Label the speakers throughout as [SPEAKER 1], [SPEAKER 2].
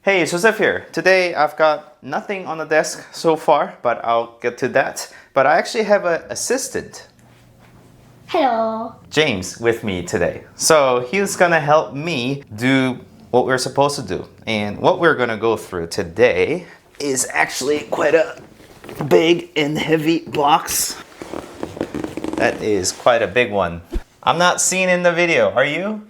[SPEAKER 1] Hey, it's Joseph here. Today I've got nothing on the desk so far, but I'll get to that. But I actually have an assistant,
[SPEAKER 2] Hello.
[SPEAKER 1] James, with me today. So he's gonna help me do what we're supposed to do. And what we're gonna go through today is actually quite a big and heavy box. That is quite a big one. I'm not seen in the video, are you?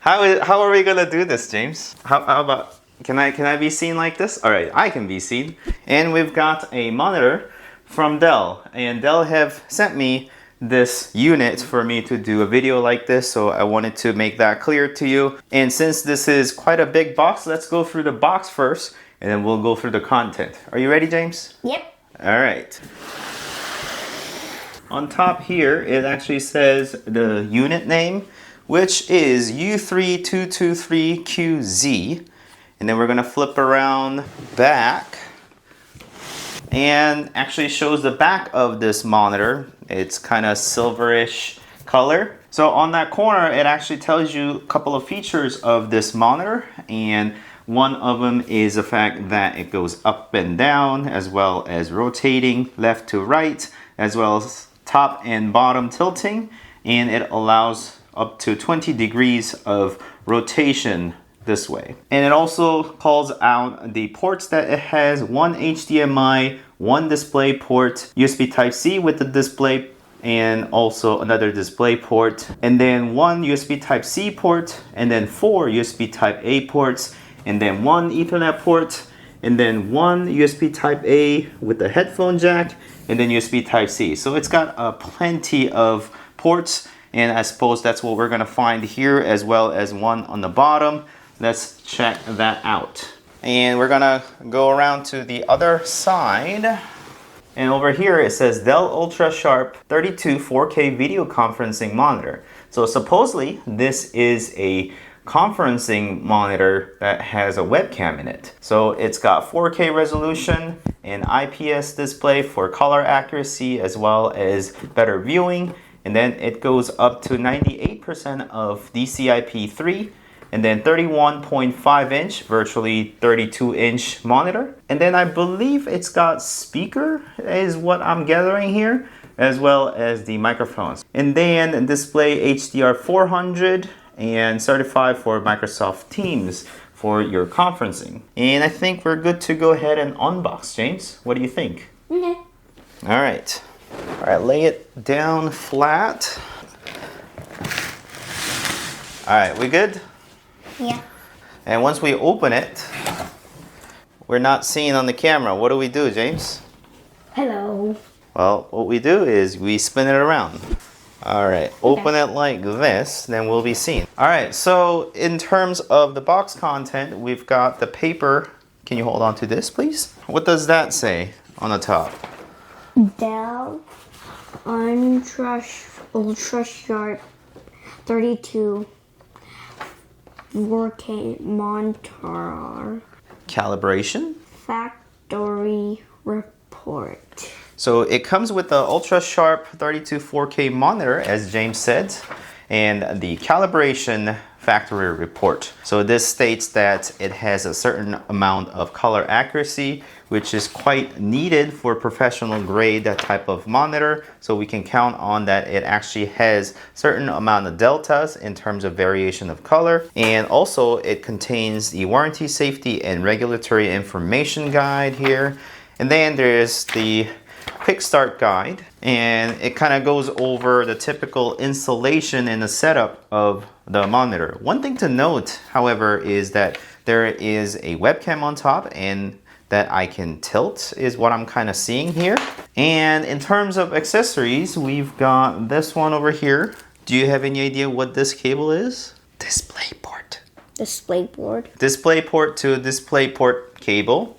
[SPEAKER 1] How are we gonna do this, James? How about, can I be seen like this? All right, I can be seen. And we've got a monitor from Dell, and Dell have sent me this unit for me to do a video like this, so I wanted to make that clear to you. And since this is quite a big box, let's go through the box first, and then we'll go through the content. Are you ready, James?
[SPEAKER 2] Yep.
[SPEAKER 1] All right. On top here, it actually says the unit name, which is U3223QZ. And then we're gonna flip around back and actually shows the back of this monitor. It's kind of silverish color. So on that corner, it actually tells you a couple of features of this monitor, and one of them is the fact that it goes up and down, as well as rotating left to right, as well as top and bottom tilting, and it allows up to 20 degrees of rotation this way. And it also calls out the ports that it has: one HDMI, one display port, USB Type-C with the display, and also another display port, and then one USB Type-C port, and then 4 USB Type-A ports, and then one Ethernet port, and then one USB Type-A with the headphone jack, and then USB Type-C. So it's got plenty of ports, and I suppose that's what we're gonna find here, as well as one on the bottom. Let's check that out. And we're gonna go around to the other side. And over here it says Dell UltraSharp 32 4K video conferencing monitor. So supposedly this is a conferencing monitor that has a webcam in it. So it's got 4K resolution and IPS display for color accuracy, as well as better viewing. And then it goes up to 98% of DCI-P3, and then 31.5 inch, virtually 32 inch monitor. And then I believe it's got speaker, is what I'm gathering here, as well as the microphones. And then display HDR 400 and certified for Microsoft Teams for your conferencing. And I think we're good to go ahead and unbox, James. What do you think?
[SPEAKER 2] Okay.
[SPEAKER 1] All right. All right, lay it down flat. All right, we good?
[SPEAKER 2] Yeah.
[SPEAKER 1] And once we open it, we're not seeing on the camera. What do we do, James?
[SPEAKER 2] Hello.
[SPEAKER 1] Well, what we do is we spin it around. All right, open it like this, then we'll be seen. All right, so in terms of the box content, we've got the paper. Can you hold on to this, please? What does that say on the top?
[SPEAKER 2] Dell UltraSharp 32 4K monitor.
[SPEAKER 1] Calibration.
[SPEAKER 2] Factory report.
[SPEAKER 1] So it comes with the UltraSharp 32 4K monitor, as James said, and the calibration factory report. So this states that it has a certain amount of color accuracy, which is quite needed for professional grade type of monitor. So we can count on that it actually has certain amount of deltas in terms of variation of color. And also it contains the warranty, safety, and regulatory information guide here. And then there's the quick start guide, and it kind of goes over the typical installation and the setup of the monitor. One thing to note, however, is that there is a webcam on top, and that I can tilt is what I'm kind of seeing here. And in terms of accessories, we've got this one over here. Do you have any idea what this cable is? Display port.
[SPEAKER 2] Display board.
[SPEAKER 1] Display port to display port cable.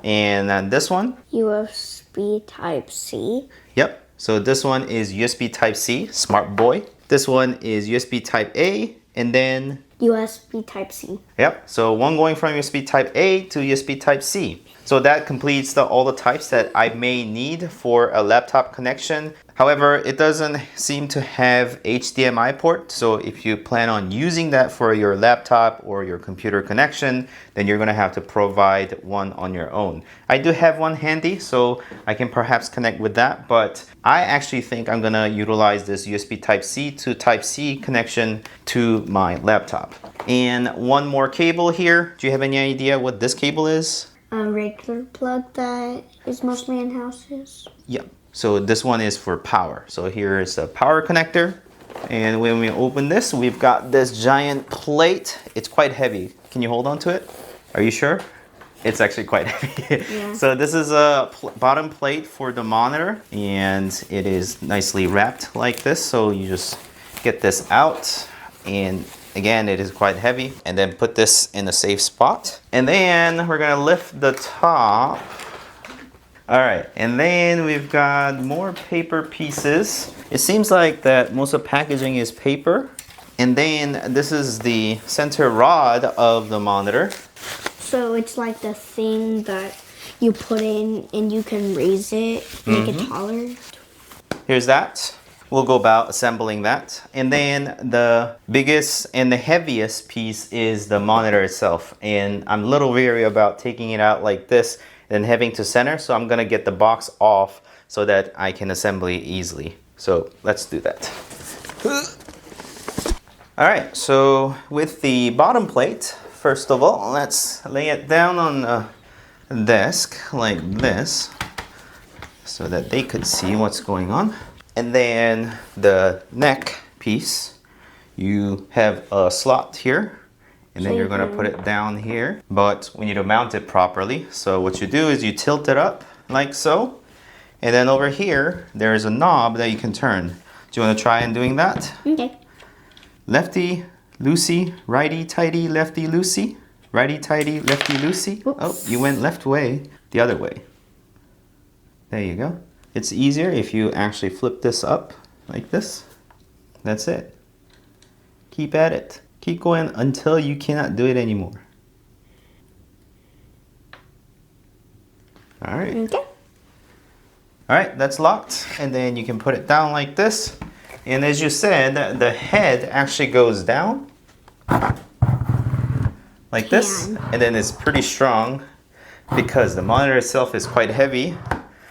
[SPEAKER 1] And then this one.
[SPEAKER 2] USB Type-C.
[SPEAKER 1] Yep. So this one is USB Type-C, smart boy. This one is USB Type-A, and then
[SPEAKER 2] USB Type-C.
[SPEAKER 1] Yep. So one going from USB Type-A to USB Type-C. So that completes all the types that I may need for a laptop connection. However, it doesn't seem to have HDMI port, so if you plan on using that for your laptop or your computer connection, then you're going to have to provide one on your own. I do have one handy, so I can perhaps connect with that, but I actually think I'm going to utilize this USB Type-C to Type-C connection to my laptop. And one more cable here. Do you have any idea what this cable is?
[SPEAKER 2] A regular plug that is mostly in houses.
[SPEAKER 1] Yep. So this one is for power. So here is a power connector. And when we open this, we've got this giant plate. It's quite heavy. Can you hold on to it? Are you sure? It's actually quite heavy.
[SPEAKER 2] Yeah.
[SPEAKER 1] So this is a bottom plate for the monitor, and it is nicely wrapped like this. So you just get this out, and again, it is quite heavy. And then put this in a safe spot. And then we're gonna lift the top. All right, and then we've got more paper pieces. It seems like that most of the packaging is paper. And then this is the center rod of the monitor.
[SPEAKER 2] So it's like the thing that you put in and you can raise it, make it taller.
[SPEAKER 1] Here's that. We'll go about assembling that. And then the biggest and the heaviest piece is the monitor itself. And I'm a little weary about taking it out like this and having to center, so I'm gonna get the box off so that I can assemble it easily. So let's do that. All right, so with the bottom plate, first of all, let's lay it down on the desk like this so that they could see what's going on. And then the neck piece, you have a slot here. And then you're gonna put it down here, but we need to mount it properly. So what you do is you tilt it up like so. And then over here, there's a knob that you can turn. Do you wanna try and doing that?
[SPEAKER 2] Okay.
[SPEAKER 1] Lefty, loosey, righty, tighty, lefty, loosey. Righty, tighty, lefty, loosey.
[SPEAKER 2] Oops.
[SPEAKER 1] Oh, you went left way, the other way. There you go. It's easier if you actually flip this up like this. That's it. Keep at it. Keep going until you cannot do it anymore. All right.
[SPEAKER 2] Okay.
[SPEAKER 1] All right, that's locked. And then you can put it down like this. And as you said, the head actually goes down like this. And then it's pretty strong because the monitor itself is quite heavy.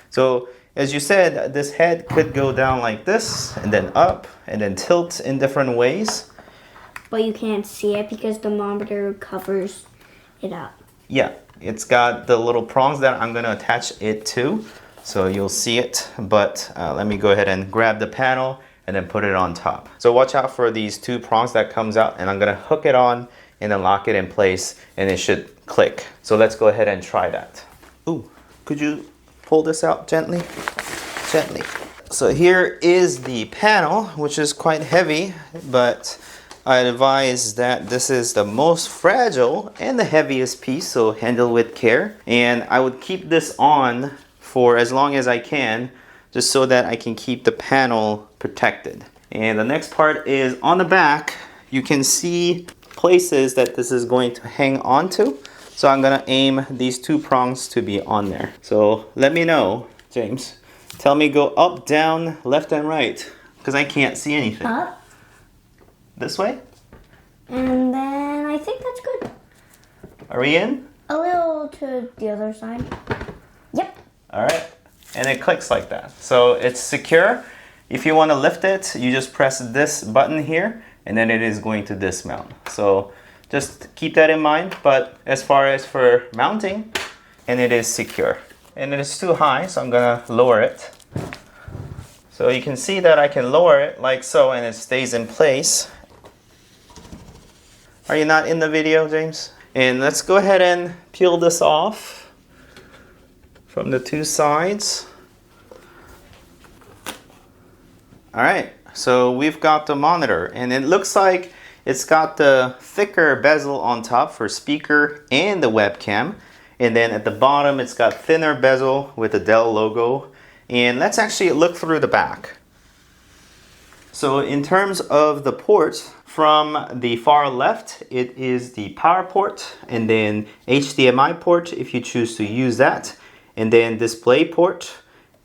[SPEAKER 1] So as you said, this head could go down like this and then up and then tilt in different ways.
[SPEAKER 2] But you can't see it because the monitor covers it up.
[SPEAKER 1] Yeah, it's got the little prongs that I'm going to attach it to, so you'll see it. But let me go ahead and grab the panel and then put it on top. So watch out for these two prongs that comes out, and I'm going to hook it on and then lock it in place, and it should click. So let's go ahead and try that. Ooh, could you pull this out gently? Gently. So here is the panel, which is quite heavy, but I advise that this is the most fragile and the heaviest piece, so handle with care. And I would keep this on for as long as I can, just so that I can keep the panel protected. And the next part is on the back, you can see places that this is going to hang onto. So I'm gonna aim these two prongs to be on there. So let me know, James. Tell me go up, down, left, and right, because I can't see anything.
[SPEAKER 2] Up.
[SPEAKER 1] This way?
[SPEAKER 2] And then I think that's good.
[SPEAKER 1] Are we in?
[SPEAKER 2] A little to the other side. Yep.
[SPEAKER 1] All right. And it clicks like that. So it's secure. If you want to lift it, you just press this button here, and then it is going to dismount. So just keep that in mind. But as far as for mounting, and it is secure. And it is too high, so I'm gonna lower it. So you can see that I can lower it like so, and it stays in place. Are you not in the video, James? And let's go ahead and peel this off from the two sides. All right, so we've got the monitor, and it looks like it's got the thicker bezel on top for speaker and the webcam. And then at the bottom, it's got thinner bezel with the Dell logo. And let's actually look through the back. So in terms of the ports, from the far left, it is the power port, and then HDMI port if you choose to use that, and then display port,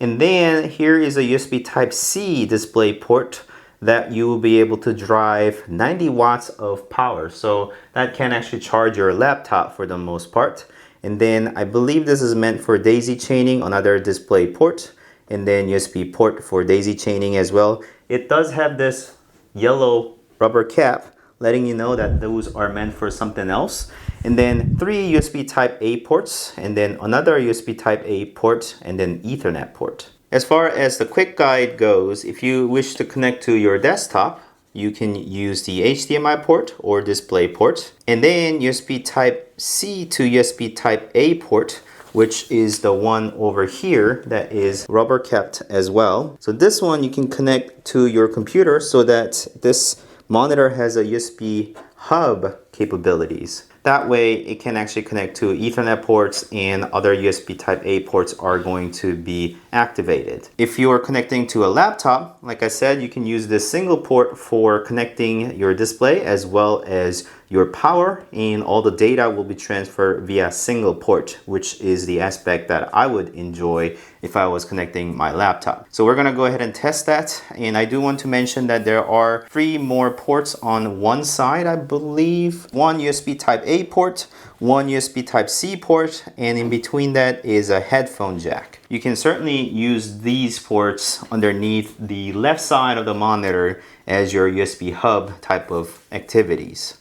[SPEAKER 1] And then here is a USB Type-C display port that you will be able to drive 90 watts of power. So that can actually charge your laptop for the most part. And then I believe this is meant for daisy chaining, another display port, and then USB port for daisy chaining as well. It does have this yellow rubber cap letting you know that those are meant for something else. And then 3 USB Type A ports, and then another USB Type A port, and then Ethernet port. As far as the quick guide goes, if you wish to connect to your desktop, you can use the HDMI port or display port, and then USB Type-C to USB Type-A port, which is the one over here that is rubber capped as well. So this one you can connect to your computer so that this monitor has a USB hub capabilities. That way it can actually connect to Ethernet ports, and other USB Type-A ports are going to be activated. If you are connecting to a laptop, like I said, you can use this single port for connecting your display as well as your power, and all the data will be transferred via single port, which is the aspect that I would enjoy if I was connecting my laptop. So we're gonna go ahead and test that, and I do want to mention that there are 3 more ports on one side, I believe. 1 USB Type-A port, 1 USB Type-C port, and in between that is a headphone jack. You can certainly use these ports underneath the left side of the monitor as your USB hub type of activities.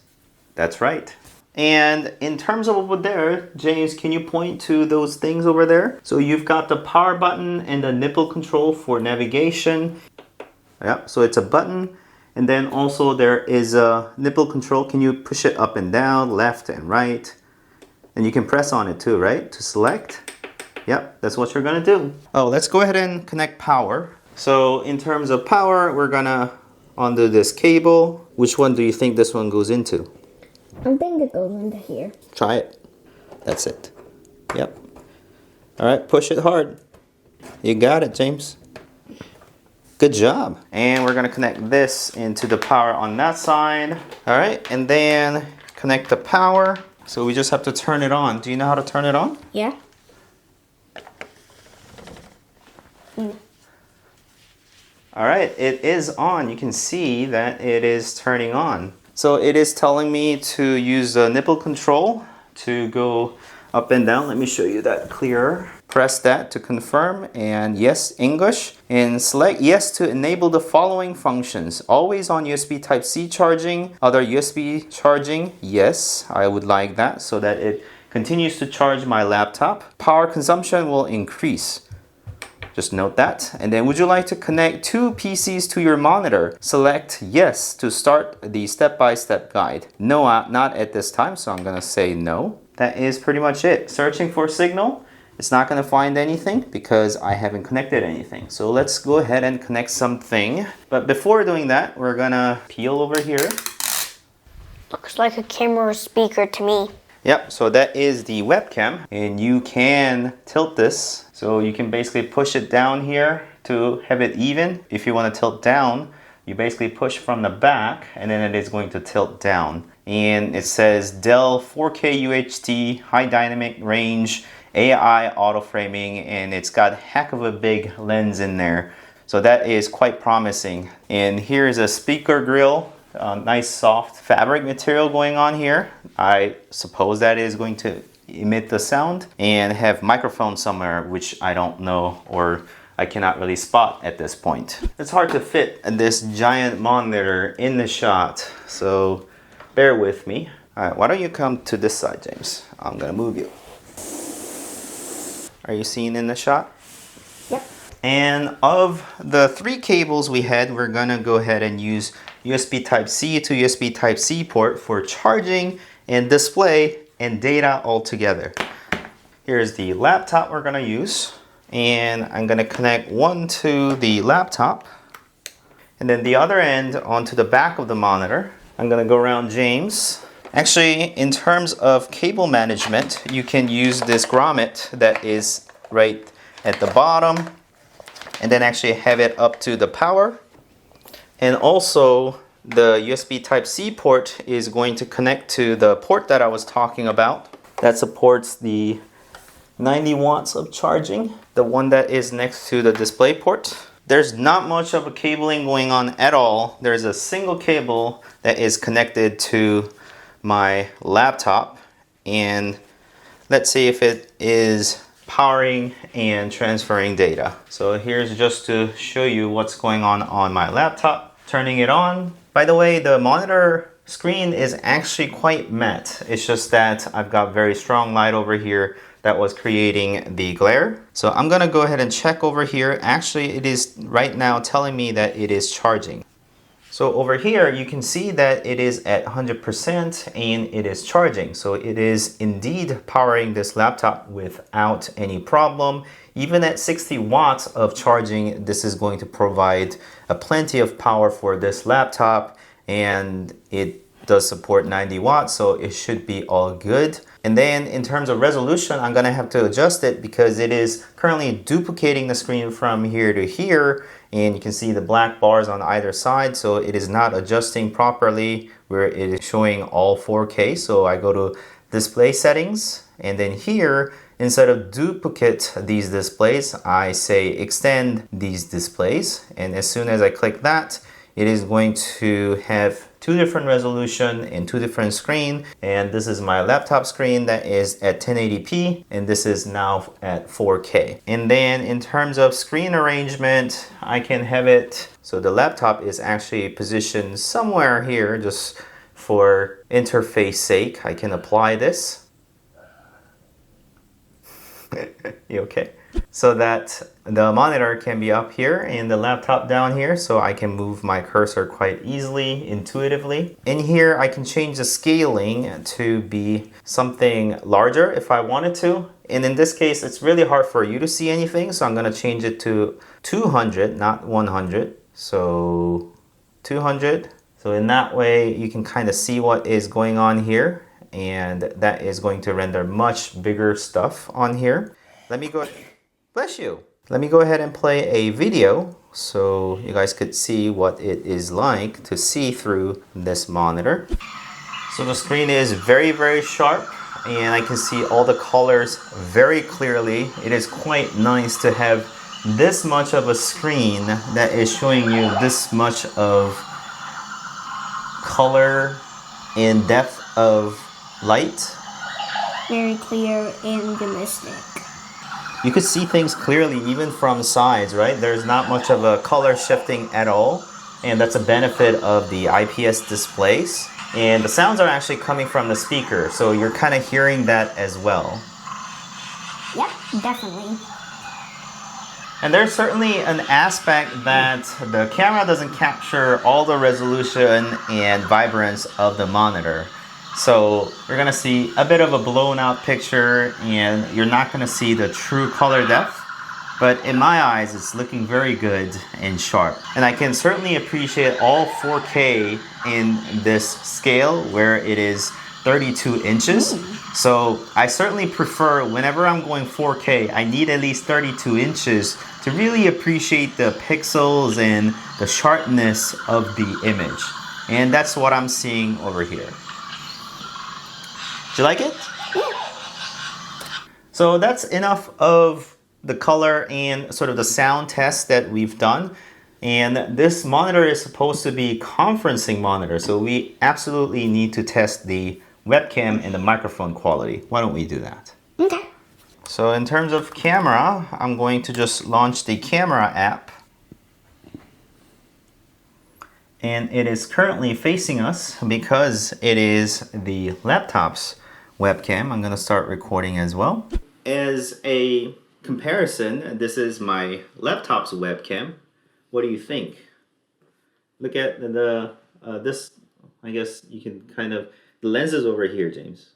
[SPEAKER 1] That's right. And in terms of over there, James, can you point to those things over there? So you've got the power button and the nipple control for navigation. Yeah, so it's a button. And then also there is a nipple control. Can you push it up and down, left and right? And you can press on it too, right? To select. Yep, that's what you're gonna do. Oh, let's go ahead and connect power. So in terms of power, we're gonna undo this cable. Which one do you think this one goes into?
[SPEAKER 2] I think it goes into here.
[SPEAKER 1] Try it. That's it. Yep. All right, push it hard. You got it, James. Good job. And we're gonna connect this into the power on that side. All right, and then connect the power. So we just have to turn it on. Do you know how to turn it on?
[SPEAKER 2] Yeah.
[SPEAKER 1] All right, it is on. You can see that it is turning on. So it is telling me to use the nipple control to go up and down. Let me show you that clearer. Press that to confirm, and yes, English. And select yes to enable the following functions. Always on USB Type-C charging, other USB charging. Yes, I would like that so that it continues to charge my laptop. Power consumption will increase. Just note that. And then would you like to connect 2 PCs to your monitor? Select yes to start the step-by-step guide. No, not at this time, so I'm gonna say no. That is pretty much it. Searching for signal. It's not gonna find anything because I haven't connected anything. So let's go ahead and connect something. But before doing that, we're gonna peel over here.
[SPEAKER 2] Looks like a camera or speaker to me.
[SPEAKER 1] Yep, so that is the webcam, and you can tilt this. So you can basically push it down here to have it even. If you want to tilt down, you basically push from the back, and then it is going to tilt down. And it says Dell 4K UHD, high dynamic range, AI auto framing, and it's got a heck of a big lens in there. So that is quite promising. And here's a speaker grill. Nice soft fabric material going on here. I suppose that is going to emit the sound, and have microphone somewhere, which I don't know, or I cannot really spot at this point. It's hard to fit this giant monitor in the shot, so bear with me. All right, why don't you come to this side, James? I'm gonna move you. Are you seeing in the shot?
[SPEAKER 2] Yep.
[SPEAKER 1] And of the 3 cables we had, we're gonna go ahead and use USB Type-C to USB Type-C port for charging and display and data all together. Here's the laptop we're gonna use, and I'm gonna connect one to the laptop, and then the other end onto the back of the monitor. I'm gonna go around James. Actually, in terms of cable management, you can use this grommet that is right at the bottom, and then actually have it up to the power. And also, the USB Type-C port is going to connect to the port that I was talking about that supports the 90 watts of charging. The one that is next to the display port. There's not much of a cabling going on at all. There's a single cable that is connected to my laptop, and let's see if it is powering and transferring data. So here's just to show you what's going on my laptop. Turning it on. By the way, the monitor screen is actually quite matte. It's just that I've got very strong light over here that was creating the glare. So I'm gonna go ahead and check over here. Actually, it is right now telling me that it is charging. So over here, you can see that it is at 100% and it is charging. So it is indeed powering this laptop without any problem. Even at 60 watts of charging, this is going to provide plenty of power for this laptop, and it does support 90 watts, so it should be all good. And then in terms of resolution, I'm gonna have to adjust it because it is currently duplicating the screen from here to here, and you can see the black bars on either side, so it is not adjusting properly where it is showing all 4K. So I go to display settings, and then here, instead of duplicate these displays, I say extend these displays, and as soon as I click that, it is going to have two different resolution and two different screen. And this is my laptop screen that is at 1080p, and this is now at 4K. And then in terms of screen arrangement, I can have it so the laptop is actually positioned somewhere here just for interface sake. I can apply this. You okay? So that the monitor can be up here and the laptop down here, so I can move my cursor quite easily, intuitively. In here, I can change the scaling to be something larger if I wanted to. And in this case, it's really hard for you to see anything, so I'm gonna change it to 200, not 100. So 200. So in that way, you can kind of see what is going on here, and that is going to render much bigger stuff on here. Let me go, bless you. Let me go ahead and play a video so you guys could see what it is like to see through this monitor. So the screen is very, very sharp, and I can see all the colors very clearly. It is quite nice to have this much of a screen that is showing you this much of color and depth of light.
[SPEAKER 2] Very clear and realistic.
[SPEAKER 1] You could see things clearly even from sides, right? There's not much of a color shifting at all, and that's a benefit of the IPS displays. And the sounds are actually coming from the speaker, so you're kind of hearing that as well.
[SPEAKER 2] Yep, definitely.
[SPEAKER 1] And there's certainly an aspect that the camera doesn't capture all the resolution and vibrance of the monitor. So you're gonna see a bit of a blown out picture, and you're not gonna see the true color depth. But in my eyes, it's looking very good and sharp. And I can certainly appreciate all 4K in this scale where it is 32 inches. So I certainly prefer, whenever I'm going 4K, I need at least 32 inches to really appreciate the pixels and the sharpness of the image. And that's what I'm seeing over here. Do you like it?
[SPEAKER 2] Yeah.
[SPEAKER 1] So that's enough of the color and sort of the sound test that we've done. And this monitor is supposed to be conferencing monitor, so we absolutely need to test the webcam and the microphone quality. Why don't we do that?
[SPEAKER 2] Okay.
[SPEAKER 1] So in terms of camera, I'm going to just launch the camera app. And it is currently facing us because it is the laptop's webcam. I'm going to start recording as well. As a comparison, this is my laptop's webcam. What do you think? Look at the this, I guess you can kind of, the lens is over here, James.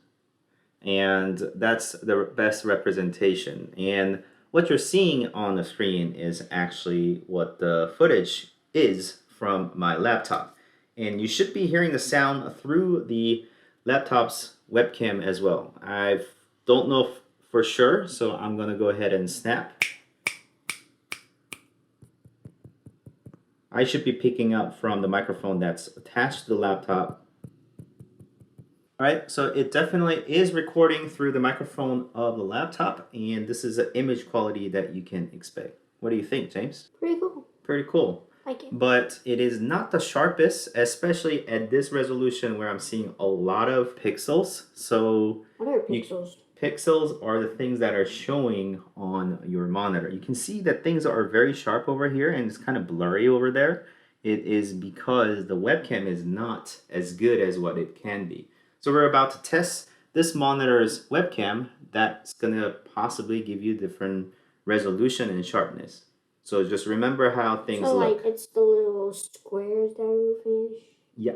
[SPEAKER 1] And that's the best representation. And what you're seeing on the screen is actually what the footage is from my laptop. And you should be hearing the sound through the laptop's webcam as well. I don't know for sure, so I'm gonna go ahead and snap. I should be picking up from the microphone that's attached to the laptop. All right, so it definitely is recording through the microphone of the laptop, and this is an image quality that you can expect. What do you think, James?
[SPEAKER 2] Pretty cool.
[SPEAKER 1] Pretty cool.
[SPEAKER 2] Like it.
[SPEAKER 1] But it is not the sharpest, especially at this resolution where I'm seeing a lot of pixels. So
[SPEAKER 2] What are pixels?
[SPEAKER 1] Pixels are the things that are showing on your monitor. You can see that things are very sharp over here and it's kind of blurry over there. It is because the webcam is not as good as what it can be. So we're about to test this monitor's webcam that's going to possibly give you different resolution and sharpness. So just remember how things
[SPEAKER 2] So
[SPEAKER 1] look.
[SPEAKER 2] like it's the little squares that are finished?
[SPEAKER 1] Yeah,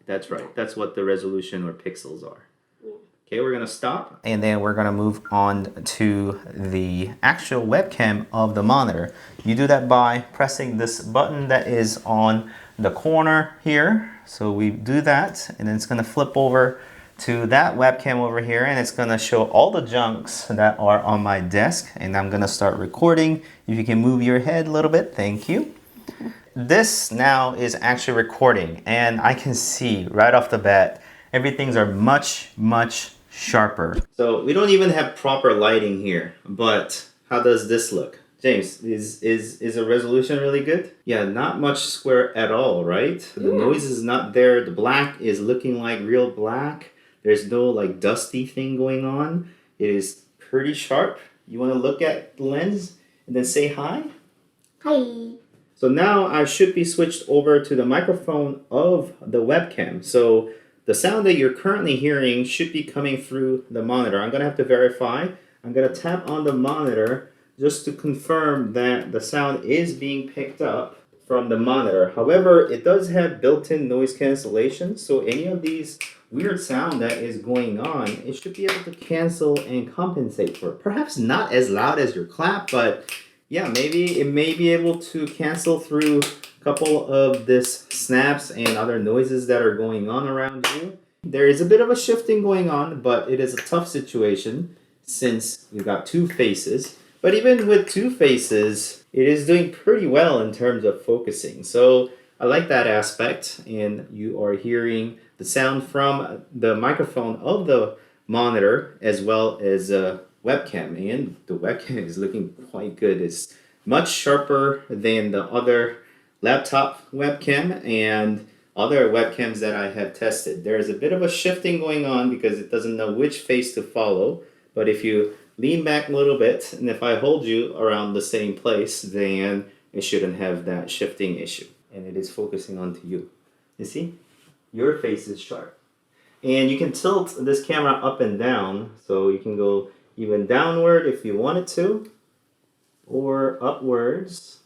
[SPEAKER 1] that's right. That's what the resolution or pixels are.
[SPEAKER 2] Yeah.
[SPEAKER 1] Okay, we're gonna stop. And then we're gonna move on to the actual webcam of the monitor. You do that by pressing this button that is on the corner here. So we do that, and then it's gonna flip over to that webcam over here, and it's gonna show all the junks that are on my desk, and I'm gonna start recording. If you can move your head a little bit, thank you. This now is actually recording, and I can see right off the bat, everything's are much sharper. So we don't even have proper lighting here, but how does this look? James, is the resolution really good? Yeah, not much square at all, right? The noise is not there. The black is looking like real black. There's no like dusty thing going on. It is pretty sharp. You want to look at the lens and then say hi?
[SPEAKER 2] Hi.
[SPEAKER 1] So now I should be switched over to the microphone of the webcam. So the sound that you're currently hearing should be coming through the monitor. I'm going to have to verify. I'm going to tap on the monitor just to confirm that the sound is being picked up from the monitor. However, it does have built-in noise cancellation, so any of these weird sound that is going on, it should be able to cancel and compensate for it. Perhaps not as loud as your clap, but yeah, maybe it may be able to cancel through a couple of this snaps and other noises that are going on around you. There is a bit of a shifting going on, but it is a tough situation since you've got two faces. But even with two faces, it is doing pretty well in terms of focusing. So I like that aspect, and you are hearing the sound from the microphone of the monitor as well as a webcam, and the webcam is looking quite good. It's much sharper than the other laptop webcam and other webcams that I have tested. There's a bit of a shifting going on because it doesn't know which face to follow, but if you lean back a little bit, and if I hold you around the same place, then it shouldn't have that shifting issue. And it is focusing onto you. You see? Your face is sharp. And you can tilt this camera up and down, so you can go even downward if you wanted to, or upwards.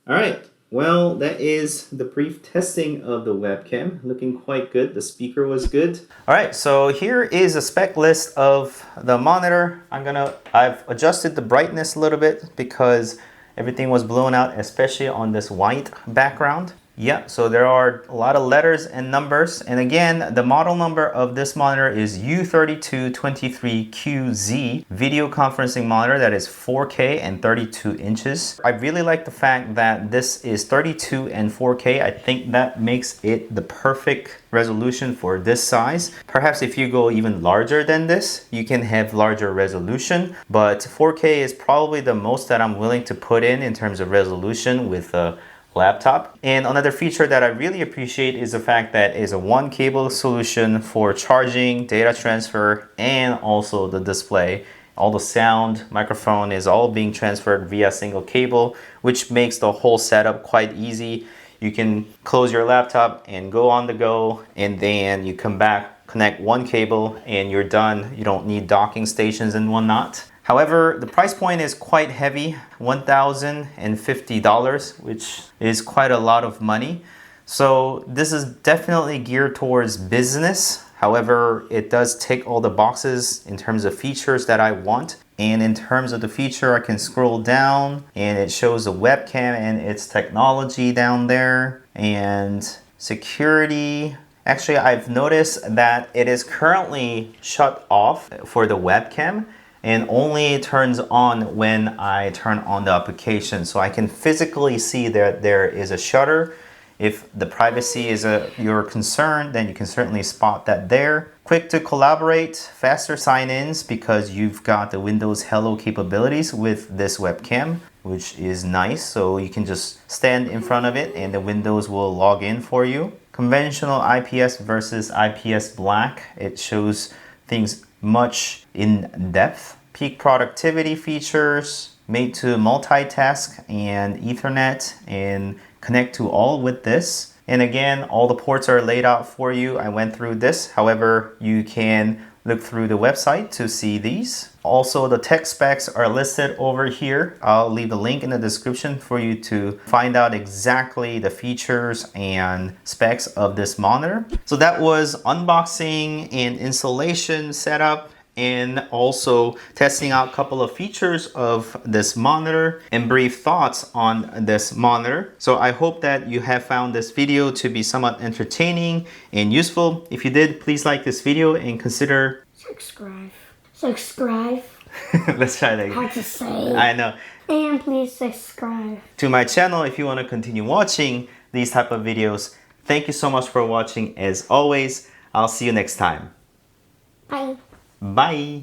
[SPEAKER 1] All right. Well, that is the brief testing of the webcam. Looking quite good. The speaker was good. All right, so here is a spec list of the monitor. I've adjusted the brightness a little bit because everything was blown out, especially on this white background. Yeah, so there are a lot of letters and numbers. And again, the model number of this monitor is U3223QZ video conferencing monitor that is 4K and 32 inches. I really like the fact that this is 32 and 4K. I think that makes it the perfect resolution for this size. Perhaps if you go even larger than this, you can have larger resolution, but 4K is probably the most that I'm willing to put in terms of resolution with a laptop. And another feature that I really appreciate is the fact that it's a one cable solution for charging, data transfer, and also the display. All the sound, microphone is all being transferred via single cable, which makes the whole setup quite easy. You can close your laptop and go on the go, and then you come back, connect one cable, and you're done. You don't need docking stations and whatnot. However, the price point is quite heavy, $1,050, which is quite a lot of money. So this is definitely geared towards business. However, it does tick all the boxes in terms of features that I want. And in terms of the feature, I can scroll down and it shows the webcam and its technology down there and security. Actually, I've noticed that it is currently shut off for the webcam and only turns on when I turn on the application. So I can physically see that there is a shutter If the privacy is your concern, then you can certainly spot that there. Quick to collaborate, faster sign-ins because you've got the Windows Hello capabilities with this webcam, which is nice. So you can just stand in front of it and the Windows will log in for you. Conventional IPS versus IPS black. It shows things much in depth. Peak productivity features, made to multitask and Ethernet and connect to all with this. And again, all the ports are laid out for you. I went through this. However, you can look through the website to see these. Also, the tech specs are listed over here. I'll leave the link in the description for you to find out exactly the features and specs of this monitor. So that was unboxing and installation setup, and also testing out a couple of features of this monitor and brief thoughts on this monitor. So I hope that you have found this video to be somewhat entertaining and useful. If you did, please like this video and consider
[SPEAKER 2] subscribe. Subscribe.
[SPEAKER 1] Let's try that again.
[SPEAKER 2] Hard to say.
[SPEAKER 1] I know.
[SPEAKER 2] And please subscribe
[SPEAKER 1] To my channel if you want to continue watching these type of videos. Thank you so much for watching. As always, I'll see you next time.
[SPEAKER 2] Bye.
[SPEAKER 1] Bye.